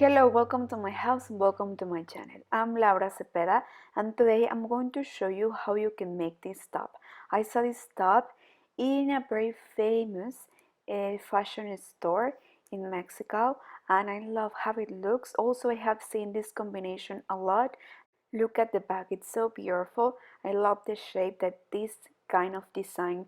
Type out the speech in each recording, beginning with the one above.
Hello, welcome to my house and welcome to my channel. I'm Laura Cepeda and today I'm going to show you how you can make this top. I saw this top in a very famous fashion store in Mexico and I love how it looks. Also, I have seen this combination a lot. Look at the back, it's so beautiful. I love the shape that this kind of design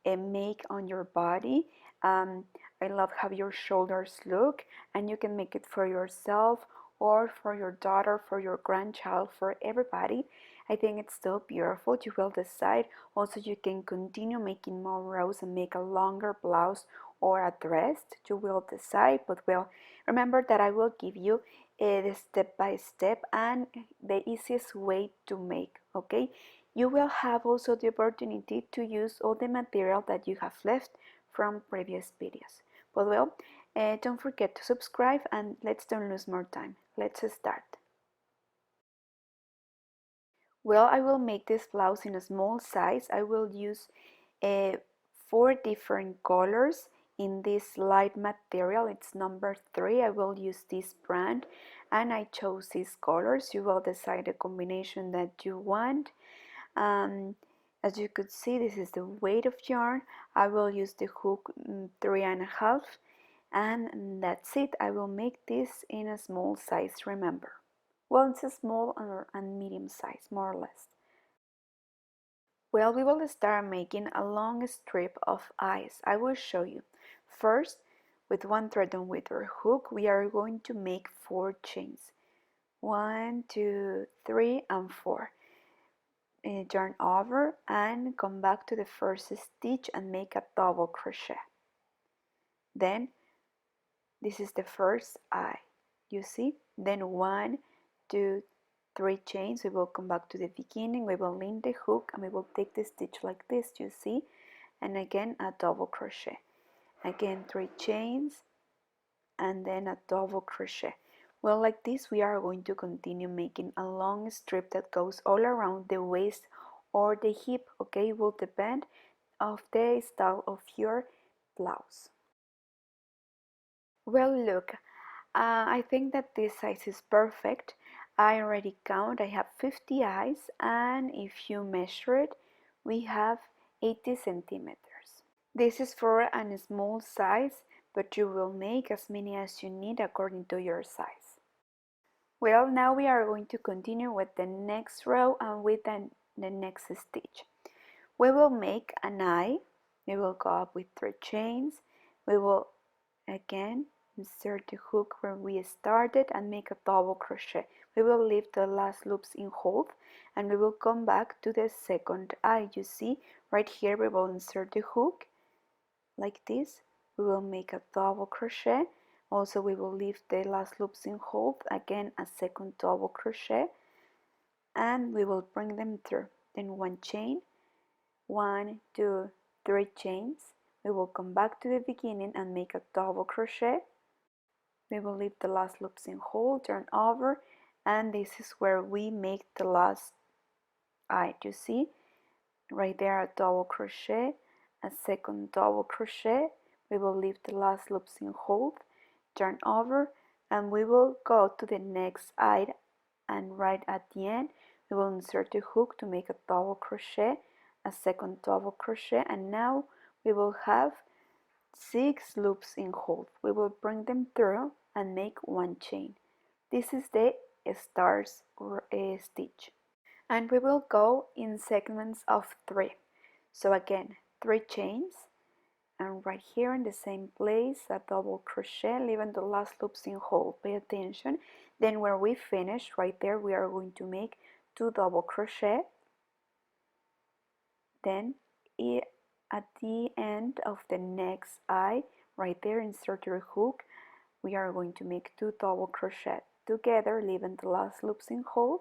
make on your body. I love how your shoulders look, and you can make it for yourself or for your daughter, for your grandchild, for everybody. I think it's so beautiful. You will decide. Also, you can continue making more rows and make a longer blouse or a dress. You will decide, but well, remember that I will give you the step by step and the easiest way to make, okay? You will have also the opportunity to use all the material that you have left from previous videos. But well, don't forget to subscribe and let's don't lose more time. Let's start. Well, I will make this blouse in a small size. I will use 4 different colors in this light material. It's number 3. I will use this brand and I chose these colors. You will decide the combination that you want. As you could see, this is the weight of yarn. I will use the hook 3.5 and that's it. I will make this in a small size, remember. Well, it's a small and medium size, more or less. Well, we will start making a long strip of ice. I will show you. First, with one thread and with our hook, we are going to make 4 chains. 1, 2, 3, and 4. Turn over and come back to the first stitch and make a double crochet. Then this is the first eye, you see. Then 1, 2, 3 chains. We will come back to the beginning. We will link the hook and we will take the stitch like this, you see, and again a double crochet. Again 3 chains and then a double crochet. Well, like this we are going to continue making a long strip that goes all around the waist or the hip, okay? It will depend of the style of your blouse. Well, look, I think that this size is perfect. I already count, I have 50 eyes, and if you measure it, we have 80 centimeters. This is for a small size, but you will make as many as you need according to your size. Well, now we are going to continue with the next row and with the next stitch. We will make an eye. We will go up with 3 chains. We will again insert the hook where we started and make a double crochet. We will leave the last loops in hold and we will come back to the second eye. You see right here we will insert the hook like this. We will make a double crochet. Also we will leave the last loops in hold, again a second double crochet, and we will bring them through. Then 1 chain, 1, 2, 3 chains. We will come back to the beginning and make a double crochet. We will leave the last loops in hold, turn over, and this is where we make the last eye. You see right there a double crochet, a second double crochet. We will leave the last loops in hold, turn over, and we will go to the next eye, and right at the end we will insert the hook to make a double crochet, a second double crochet, and now we will have 6 loops in hold. We will bring them through and make 1 chain. This is the stars stitch, and we will go in segments of 3. So again 3 chains, and right here in the same place a double crochet, leaving the last loops in hold. Pay attention. Then where we finish right there we are going to make 2 double crochet. Then at the end of the next eye right there, insert your hook, we are going to make 2 double crochet together, leaving the last loops in hold,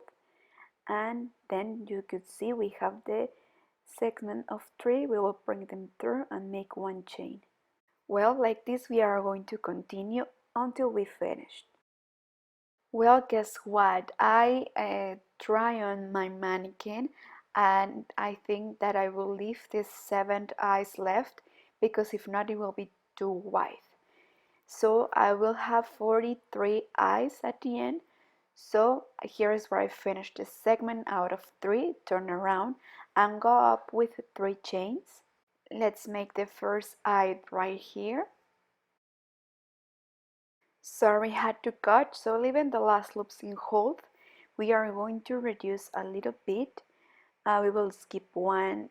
and then you could see we have the segment of 3. We will bring them through and make 1 chain. Well, like this we are going to continue until we finish. Well, guess what? I try on my mannequin and I think that I will leave this 7 eyes left because if not it will be too wide. So I will have 43 eyes at the end. So here is where I finish the segment out of 3, turn around and go up with 3 chains. Let's make the first eye right here. Sorry, had to cut, so leaving the last loops in hold, we are going to reduce a little bit. We will skip one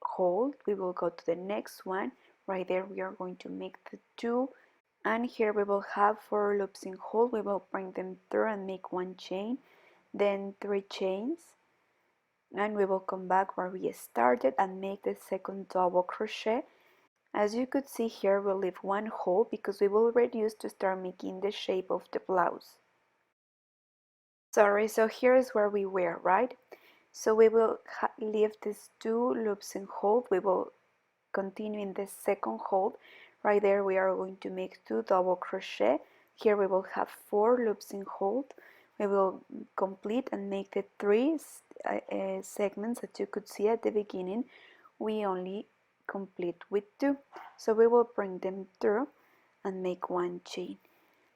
hold, we will go to the next one. Right there we are going to make the 2, and here we will have 4 loops in hold. We will bring them through and make 1 chain, then 3 chains, and we will come back where we started and make the second double crochet. As you could see here, we'll leave 1 hole because we will reduce to start making the shape of the blouse. Sorry, so here is where we were, right? So we will leave these 2 loops in hold. We will continue in the second hold. Right there we are going to make 2 double crochet. Here we will have 4 loops in hold. We will complete and make the 3 segments that you could see at the beginning. We only complete with 2, so we will bring them through and make 1 chain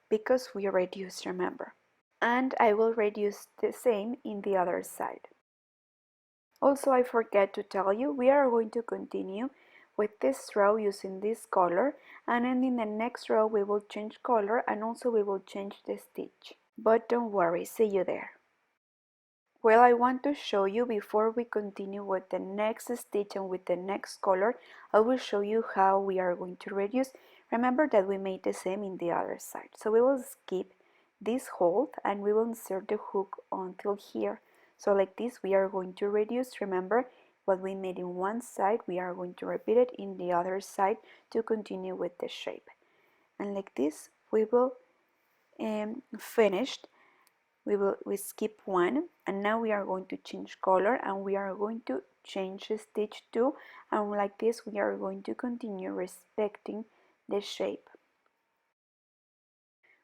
because we reduce, remember, and I will reduce the same in the other side. Also, I forget to tell you, we are going to continue with this row using this color, and then in the next row we will change color and also we will change the stitch. But don't worry, see you there. Well, I want to show you before we continue with the next stitch and with the next color, I will show you how we are going to reduce. Remember that we made the same in the other side. So we will skip this hold and we will insert the hook until here. So like this we are going to reduce. Remember what we made in one side, we are going to repeat it in the other side to continue with the shape. And like this we will finish. We skip 1 and now we are going to change color and we are going to change the stitch 2, and like this we are going to continue respecting the shape.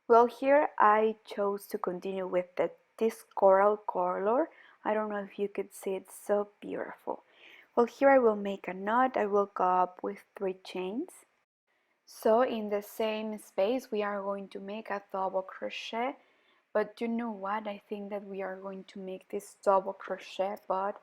Well, here I chose to continue with this coral color. I don't know if you could see, it's so beautiful. Well, here I will make a knot. I will go up with 3 chains. So in the same space we are going to make a double crochet. But you know what, I think that we are going to make this double crochet but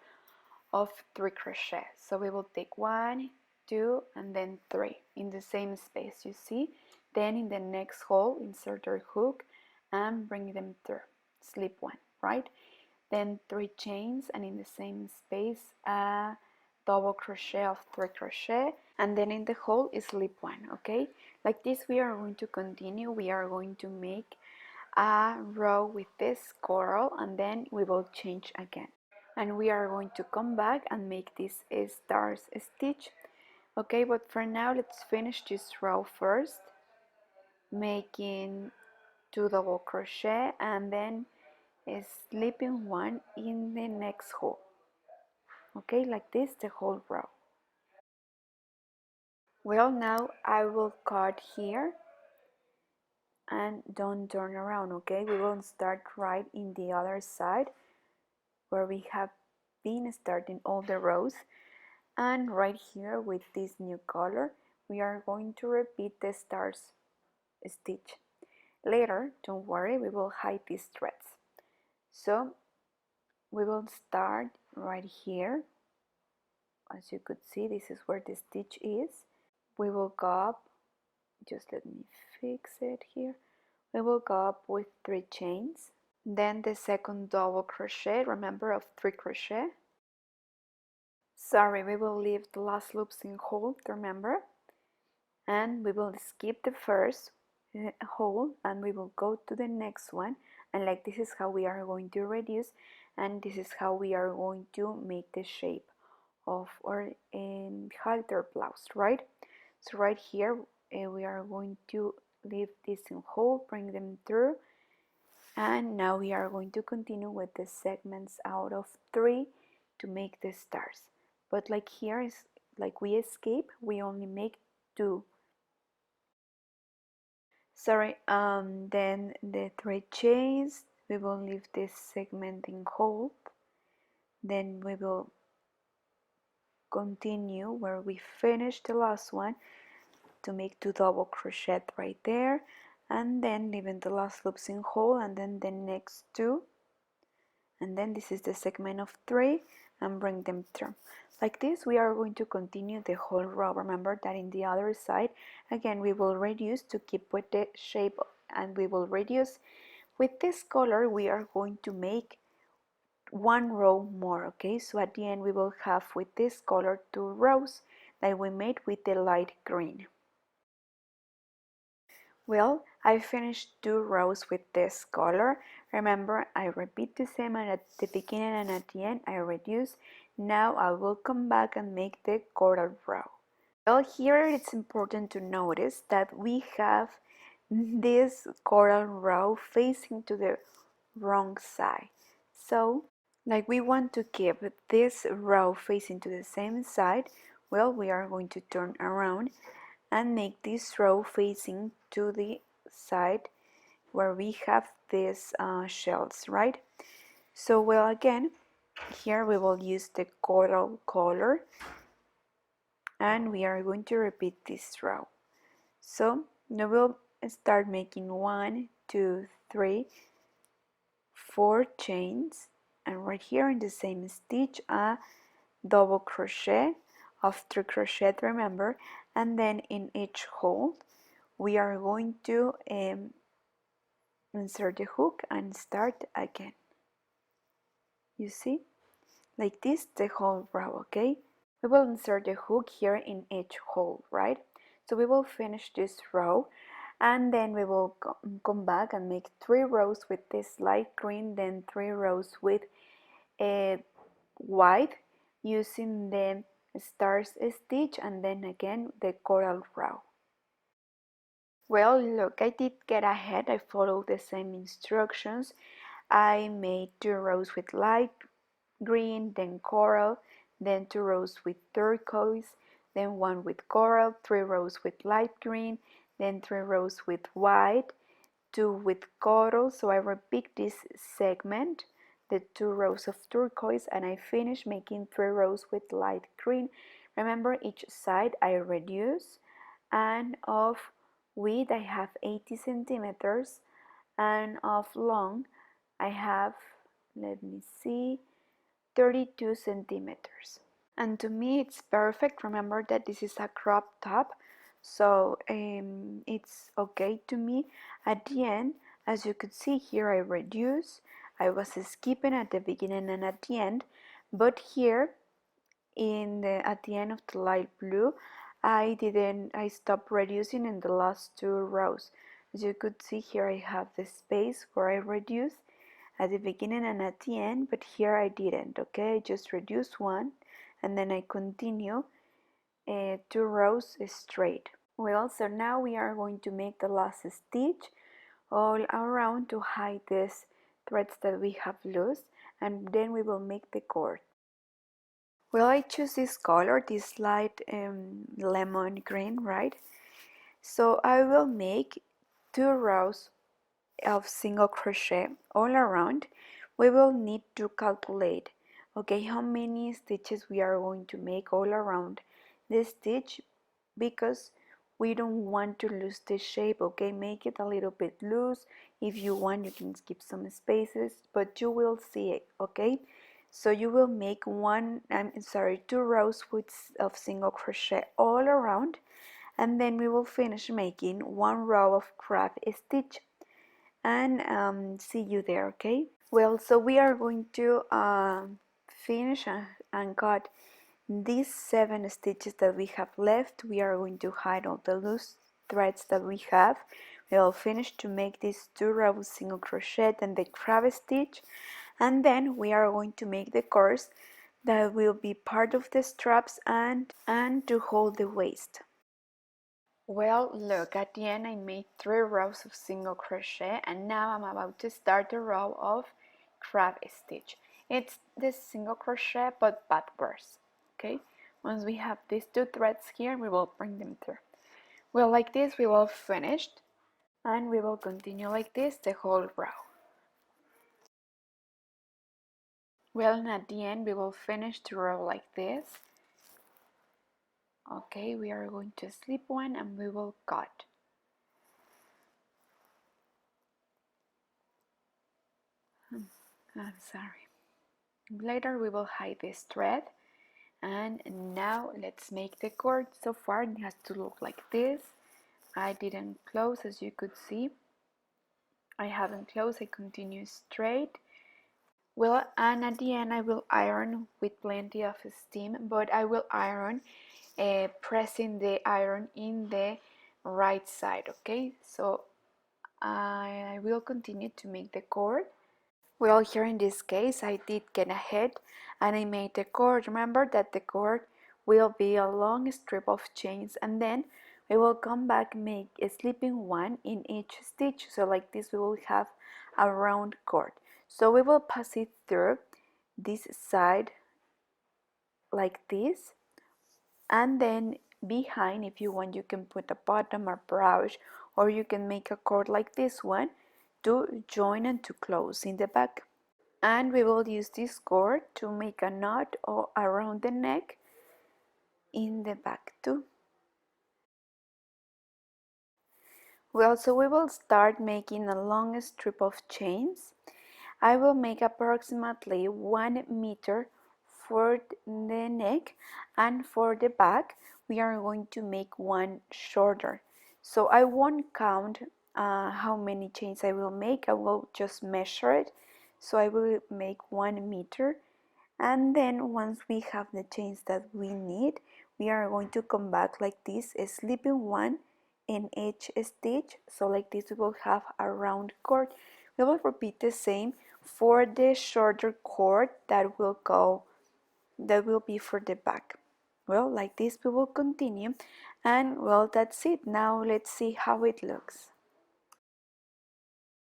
of 3 crochet. So we will take 1, 2 and then 3 in the same space, you see. Then in the next hole insert your hook and bring them through, slip 1, right? Then 3 chains and in the same space a double crochet of 3 crochet, and then in the hole slip 1. Okay, like this we are going to continue. We are going to make a row with this coral and then we will change again, and we are going to come back and make this stars stitch. Okay, but for now let's finish this row first, making 2 double crochet and then slipping 1 in the next hole. Okay, like this the whole row. Well, now I will cut here and don't turn around. Okay, we will start right in the other side where we have been starting all the rows, and right here with this new color we are going to repeat the stars stitch. Later, don't worry, we will hide these threads. So we will start right here. As you could see, this is where the stitch is. We will go up, just let me fix it here. We will go up with 3 chains, then the second double crochet, remember, of 3 crochet. Sorry, we will leave the last loops in hold, remember, and we will skip the first hold and we will go to the next one, and like this is how we are going to reduce, and this is how we are going to make the shape of our halter blouse, right? So right here we are going to leave this in hold, bring them through, and now we are going to continue with the segments out of 3 to make the stars. But like here is like we escape, we only make 2. Sorry, then the 3 chains, we will leave this segment in hold, then we will continue where we finished the last one, to make 2 double crochet right there, and then leaving the last loops in whole, and then the next 2, and then this is the segment of 3, and bring them through. Like this we are going to continue the whole row. Remember that in the other side again we will reduce to keep with the shape, and we will reduce with this color. We are going to make 1 row more, okay? So at the end we will have with this color 2 rows that we made with the light green. Well, I finished 2 rows with this color. Remember, I repeat the same, and at the beginning and at the end I reduce. Now I will come back and make the coral row. Well, here it's important to notice that we have this coral row facing to the wrong side. So, like we want to keep this row facing to the same side, well, we are going to turn around and make this row facing to the side where we have these shells, right? So, well, again, here we will use the coral color, and we are going to repeat this row. So now we'll start making 1, 2, 3, 4 chains, and right here in the same stitch a double crochet after crochet, remember, and then in each hole we are going to insert the hook and start again. You see, like this the whole row, okay? We will insert the hook here in each hole, right? So we will finish this row, and then we will come back and make 3 rows with this light green, then 3 rows with a white using the stars stitch, and then again the coral row. Well, look, I did get ahead. I followed the same instructions. I made 2 rows with light green, then coral, then 2 rows with turquoise, then 1 with coral, 3 rows with light green, then 3 rows with white, 2 with coral. So I repeat this segment, the 2 rows of turquoise, and I finish making 3 rows with light green. Remember, each side I reduce, and of width I have 80 centimeters, and of long I have, let me see, 32 centimeters. And to me it's perfect. Remember that this is a crop top, so it's okay to me. At the end, as you could see here, I reduce. I was skipping at the beginning and at the end, but here at the end of the light blue, I stopped reducing in the last 2 rows. As you could see here, I have the space where I reduce at the beginning and at the end, but here I didn't, okay? I just reduce 1, and then I continue 2 rows straight. Well, so now we are going to make the last stitch all around to hide these threads that we have loose, and then we will make the cord. Well, I choose this color, this light lemon green, right? So I will make 2 rows of single crochet all around. We will need to calculate, okay, how many stitches we are going to make all around the stitch, because we don't want to lose the shape, okay? Make it a little bit loose. If you want, you can skip some spaces, but you will see it, okay? So you will make 2 rows of single crochet all around, and then we will finish making 1 row of crab stitch, and see you there, okay? Well, so we are going to finish and cut these 7 stitches that we have left. We are going to hide all the loose threads that we have. We will finish to make these 2 rows single crochet and the crab stitch, and then we are going to make the cords that will be part of the straps and to hold the waist. Well, look, at the end I made 3 rows of single crochet, and now I'm about to start a row of crab stitch. It's this single crochet but backwards, okay? Once we have these 2 threads here, we will bring them through. Well, like this we will finish, and we will continue like this the whole row. Well, and at the end we will finish the row like this, Okay, we are going to slip one and we will cut. I'm sorry. Later we will hide this thread. And now let's make the cord. So far it has to look like this. I didn't close, as you could see. I haven't closed, I continue straight. Well, and at the end I will iron with plenty of steam, but I will iron pressing the iron in the right side, okay? So I will continue to make the cord. Well, here in this case I did get ahead and I made the cord. Remember that the cord will be a long strip of chains, and then we will come back, make a slipping one in each stitch. So like this we will have a round cord. So we will pass it through this side like this, and then behind, if you want, you can put a bottom or brush, or you can make a cord like this one to join and to close in the back. And we will use this cord to make a knot or around the neck in the back too. Well, so we will start making a long strip of chains. I will make approximately 1 meter for the neck, and for the back we are going to make one shorter. So I won't count how many chains I will make, I will just measure it. So I will make 1 meter, and then once we have the chains that we need, we are going to come back like this, slipping one in each stitch. So like this we will have a round cord. We will repeat the same for the shorter cord that will be for the back. Well, like this we will continue, and well, that's it. Now let's see how it looks.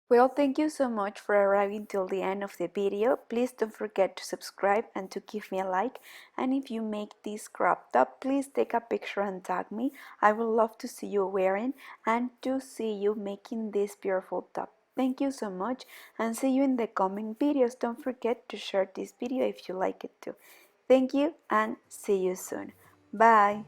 Well, thank you so much for arriving till the end of the video. Please don't forget to subscribe and to give me a like. And if you make this crop top, please take a picture and tag me. I would love to see you wearing and to see you making this beautiful top. Thank you so much, and see you in the coming videos. Don't forget to share this video if you like it too. Thank you and see you soon. Bye.